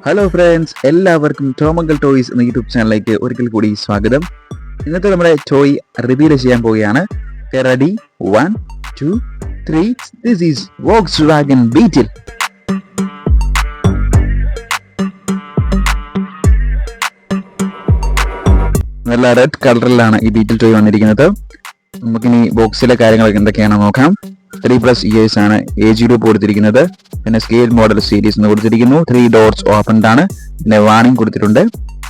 Hello friends, എല്ലാവർക്കും ടോമങ്കിൾ toys എന്ന YouTube ചാനലിലേക്ക് ഒരിക്കൽ കൂടി സ്വാഗതം. ഇന്നത്തെ നമ്മുടെ ടോയ് റിവീൽ ചെയ്യാൻ പോവുകയാണ്. Ready, 1, 2, 3. This is Volkswagen Beetle. നല്ല റെഡ് കളറിലാണ് ഈ ബീറ്റിൽ ടോയ് വന്നിരിക്കുന്നത്. നമുക്കിനി ബോക്സിലെ കാര്യങ്ങളൊക്കെ എന്തൊക്കെയാണെന്ന് നോക്കാം. 3+ ഇയേഴ്സ് ആണ് ഏജ് ഗ്രൂപ്പ് കൊടുത്തിരിക്കുന്നത്. പിന്നെ സ്കെയിൽ മോഡൽ സീരീസ് എന്ന് കൊടുത്തിരിക്കുന്നു. 3 ഡോർസ് ഓപ്പൺഡ് ആണ്. പിന്നെ വാർണിംഗ് കൊടുത്തിട്ടുണ്ട്.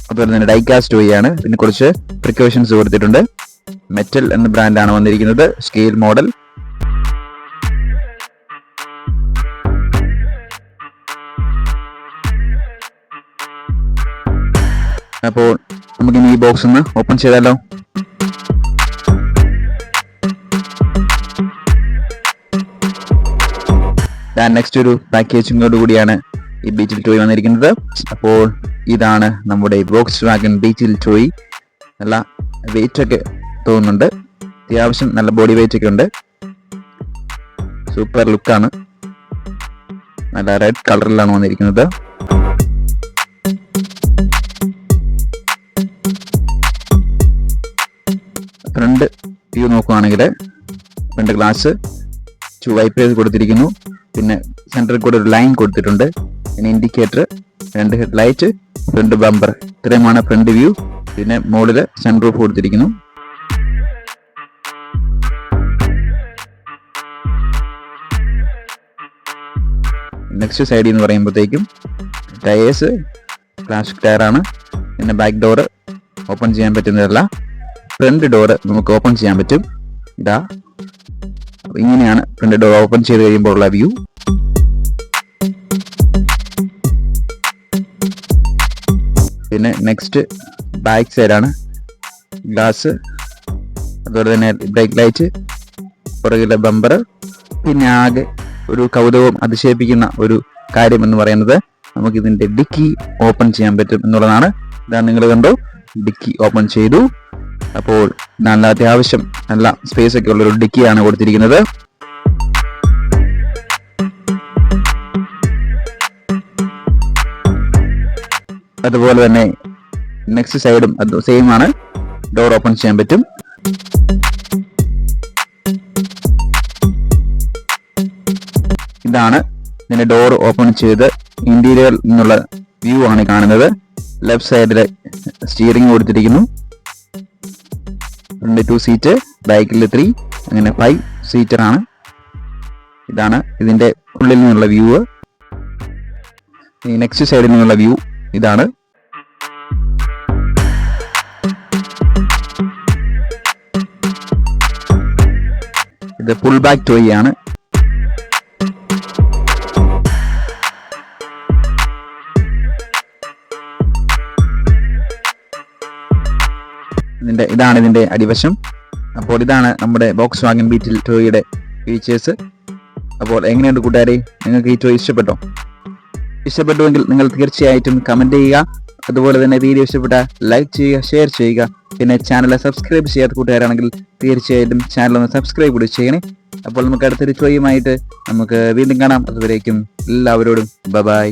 അതുപോലെ തന്നെ ഡൈകാസ്റ്റ് ടോയ് ആണ്. പിന്നെ കുറച്ച് പ്രിക്കോഷൻസ് കൊടുത്തിട്ടുണ്ട്. മെറ്റൽ എന്ന ബ്രാൻഡാണ് വന്നിരിക്കുന്നത്. Scale model. അപ്പോൾ നമുക്കിനി ഈ ബോക്സ് ഒന്ന് ഓപ്പൺ ചെയ്താലോ. നെക്സ്റ്റ് ഒരു പാക്കേജിങ്ങോട് കൂടിയാണ് ഈ ബീറ്റിൽ ടോയ് വന്നിരിക്കുന്നത്. അപ്പോൾ ഇതാണ് നമ്മുടെ വോക്സ്വാഗൻ ബീറ്റിൽ ടോയ്. നല്ല വെയിറ്റ് ഒക്കെ തോന്നുന്നുണ്ട്. അത്യാവശ്യം നല്ല ബോഡി വെയിറ്റ് ഒക്കെ ഉണ്ട്. സൂപ്പർ ലുക്കാണ്. നല്ല റെഡ് കളറിലാണ് വന്നിരിക്കുന്നത്. ഫ്രണ്ട് വ്യൂ നോക്കുകയാണെങ്കിൽ ഫ്രണ്ട് ഗ്ലാസ് വൈപ്പേഴ്സ് കൊടുത്തിരിക്കുന്നു. പിന്നെ സെൻറ്ററിൽ കൂടെ ഒരു ലൈൻ കൊടുത്തിട്ടുണ്ട്. പിന്നെ indicator, 2 head light, front bumper. ഇത്രയുമാണ് ഫ്രണ്ട് വ്യൂ. പിന്നെ മുകളിൽ സൺ റൂഫ് കൊടുത്തിരിക്കുന്നു. നെക്സ്റ്റ് സൈഡിൽ എന്ന് പറയുമ്പോഴത്തേക്കും ടയേഴ്സ് പ്ലാസ്റ്റിക് ടയറാണ്. പിന്നെ ബാക്ക് ഡോറ് ഓപ്പൺ ചെയ്യാൻ പറ്റുന്നതല്ല. ഫ്രണ്ട് ഡോറ് നമുക്ക് ഓപ്പൺ ചെയ്യാൻ പറ്റും. ഇതാ, ഇങ്ങനെയാണ് ഫ്രണ്ട് ഡോർ ഓപ്പൺ ചെയ്ത് കഴിയുമ്പോൾ ഉള്ള വ്യൂ. പിന്നെ നെക്സ്റ്റ് ബാക്ക് സൈഡാണ്. ഗ്ലാസ്, അതുപോലെ തന്നെ ബ്രേക്ക് ലൈറ്റ്, പുറകിലെ ബമ്പർ. പിന്നെ ആകെ ഒരു കൗതുകം അതിശയിപ്പിക്കുന്ന ഒരു കാര്യം എന്ന് പറയുന്നത് നമുക്കിതിൻ്റെ ഡിക്കി ഓപ്പൺ ചെയ്യാൻ പറ്റും എന്നുള്ളതാണ്. ഇതാണ്, നിങ്ങൾ കണ്ടോ, ഡിക്കി ഓപ്പൺ ചെയ്തു. അപ്പോൾ നല്ല അത്യാവശ്യം നല്ല സ്പേസ് ഒക്കെ ഉള്ളൊരു ഡിക്കിയാണ് കൊടുത്തിരിക്കുന്നത്. അതുപോലെ തന്നെ നെക്സ്റ്റ് സൈഡും അത് സെയിം ആണ്. ഡോർ ഓപ്പൺ ചെയ്യാൻ പറ്റും. ഇതാണ് ഇതിന്റെ ഡോർ ഓപ്പൺ ചെയ്ത് ഇന്റീരിയർ എന്നുള്ള വ്യൂ ആണ് കാണുന്നത്. ലെഫ്റ്റ് സൈഡില് സ്റ്റിയറിംഗ് കൊടുത്തിരിക്കുന്നു. 2 സീറ്റ്, ബാക്കിൽ 3, അങ്ങനെ 5 സീറ്റർ ആണ്. ഇതാണ് ഇതിന്റെ ഉള്ളിൽ നിന്നുള്ള വ്യൂ. ഈ നെക്സ്റ്റ് സൈഡിൽ നിന്നുള്ള വ്യൂ ഇതാണ്. ഇത് ഫുൾ ബാക്ക് ടോയ് ആണ്. ഇതാണ് ഇതിന്റെ അടിവശം. അപ്പോൾ ഇതാണ് നമ്മുടെ വോക്സ്വാഗൻ ബീറ്റിൽ ടോയുടെ ഫീച്ചേഴ്സ്. അപ്പോൾ എങ്ങനെയുണ്ട് കൂട്ടുകാരെ, നിങ്ങൾക്ക് ഈ ടോയ് ഇഷ്ടപ്പെട്ടോ? ഇഷ്ടപ്പെട്ടുവെങ്കിൽ നിങ്ങൾ തീർച്ചയായിട്ടും കമന്റ് ചെയ്യുക. അതുപോലെ തന്നെ വീഡിയോ ഇഷ്ടപ്പെട്ട ലൈക്ക് ചെയ്യുക, ഷെയർ ചെയ്യുക. പിന്നെ ചാനൽ സബ്സ്ക്രൈബ് ചെയ്യാത്ത കൂട്ടുകാരാണെങ്കിൽ തീർച്ചയായിട്ടും ചാനൽ ഒന്ന് സബ്സ്ക്രൈബ് കൂടി ചെയ്യണേ. അപ്പോൾ നമുക്ക് അടുത്തൊരു ടോയുമായിട്ട് നമുക്ക് വീണ്ടും കാണാം. അതുവരേക്കും എല്ലാവരോടും ബൈ.